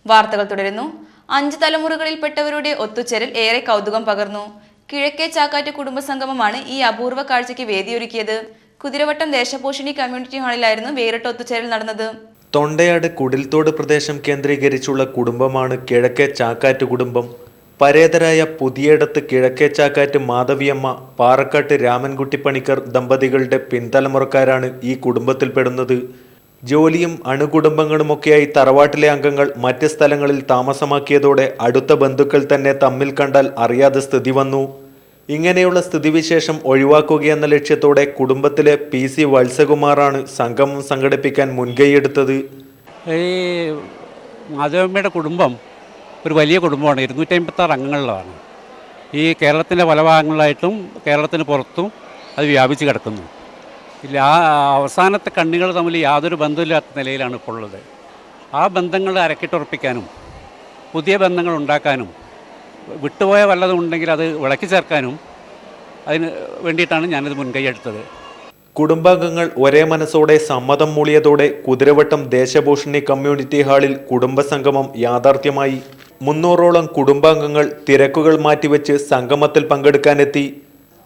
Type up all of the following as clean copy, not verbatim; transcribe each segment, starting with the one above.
വാർത്തകൾ തുടരുന്നു. 5 തലമുറകളിൽപ്പെട്ടവരുടെ ഒത്തുചേരൽ ഏറെ കൗതുകം പകർന്നു. കിഴക്കേ ചാക്കാറ്റ് കുടുംബസംഗമമാണ് ഈ അപൂർവ കാഴ്ചയ്ക്ക് വേദിയൊരുക്കിയത്. കുതിരവട്ടം ദേശപോഷിണി കമ്മ്യൂണിറ്റി ഹാളിലായിരുന്നു വേറിട്ട ഒത്തുചേരൽ നടന്നത്. തൊണ്ടയാട് കുടിൽത്തോട് പ്രദേശം കേന്ദ്രീകരിച്ചുള്ള കുടുംബമാണ് കിഴക്കേ ചാക്കാറ്റ് കുടുംബം. പരേതരായ പുതിയടത്ത് കിഴക്കേ ചാക്കാറ്റ് മാധവിയമ്മ, പാറക്കാട്ട് രാമൻകുട്ടി പണിക്കർ ദമ്പതികളുടെ പിൻതലമുറക്കാരാണ് ഈ കുടുംബത്തിൽപ്പെടുന്നത്. ജോലിയും അണുകുടുംബങ്ങളുമൊക്കെയായി തറവാട്ടിലെ അംഗങ്ങൾ മറ്റ് സ്ഥലങ്ങളിൽ താമസമാക്കിയതോടെ അടുത്ത ബന്ധുക്കൾ തന്നെ തമ്മിൽ കണ്ടാൽ അറിയാതെ സ്ഥിതി വന്നു. ഇങ്ങനെയുള്ള സ്ഥിതിവിശേഷം ഒഴിവാക്കുകയെന്ന ലക്ഷ്യത്തോടെ കുടുംബത്തിലെ PC വത്സകുമാറാണ് സംഗമം സംഘടിപ്പിക്കാൻ മുൻകൈയെടുത്തത്. ഈ മാധവമ്മയുടെ കുടുംബം ഒരു വലിയ കുടുംബമാണ്. 256 അംഗങ്ങളിലാണ്. ഈ കേരളത്തിൻ്റെ പല ഭാഗങ്ങളിലായിട്ടും കേരളത്തിന് പുറത്തും അത് വ്യാപിച്ച് കിടക്കുന്നു. ഇല്ല, ആ അവസാനത്തെ കണ്ണികൾ തമ്മിൽ യാതൊരു ബന്ധമില്ലാത്ത നിലയിലാണ് ഇപ്പോൾ ഉള്ളത്. ആ ബന്ധങ്ങൾ അരക്കിട്ടുറപ്പിക്കാനും പുതിയ ബന്ധങ്ങൾ ഉണ്ടാക്കാനും വിട്ടുപോയ വല്ലതും ഉണ്ടെങ്കിൽ അത് വിളക്കി ചേർക്കാനും അതിന് വേണ്ടിയിട്ടാണ് ഞാനിത് മുൻകൈയെടുത്തത്. കുടുംബാംഗങ്ങൾ ഒരേ മനസ്സോടെ സമ്മതം മൂളിയതോടെ കുതിരവട്ടം ദേശപോഷിണി കമ്മ്യൂണിറ്റി ഹാളിൽ കുടുംബസംഗമം യാഥാർത്ഥ്യമായി. 300ഓളം കുടുംബാംഗങ്ങൾ തിരക്കുകൾ മാറ്റിവെച്ച് സംഗമത്തിൽ പങ്കെടുക്കാനെത്തി.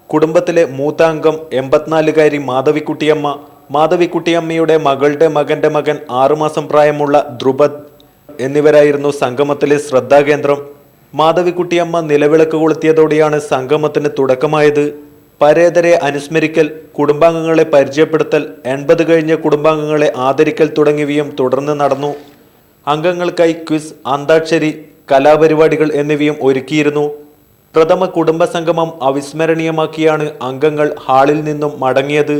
കുടുംബത്തിലെ മൂത്ത അംഗം 84-കാരി മാധവിക്കുട്ടിയമ്മ, മാധവിക്കുട്ടിയമ്മയുടെ മകളുടെ മകന്റെ മകൻ 6 മാസം പ്രായമുള്ള ധ്രുപദ് എന്നിവരായിരുന്നു സംഗമത്തിലെ ശ്രദ്ധാകേന്ദ്രം. മാധവിക്കുട്ടിയമ്മ നിലവിളക്ക് കൊളുത്തിയതോടെയാണ് സംഗമത്തിന് തുടക്കമായത്. പരേതരെ അനുസ്മരിക്കൽ, കുടുംബാംഗങ്ങളെ പരിചയപ്പെടുത്തൽ, 80 കഴിഞ്ഞ കുടുംബാംഗങ്ങളെ ആദരിക്കൽ തുടങ്ങിയവയും തുടർന്ന് നടന്നു. അംഗങ്ങൾക്കായി ക്വിസ്, അന്താക്ഷരി, കലാപരിപാടികൾ എന്നിവയും ഒരുക്കിയിരുന്നു. പ്രഥമ കുടുംബസംഗമം അവിസ്മരണീയമാക്കിയാണ് അംഗങ്ങൾ ഹാളിൽ നിന്നും മടങ്ങിയത്.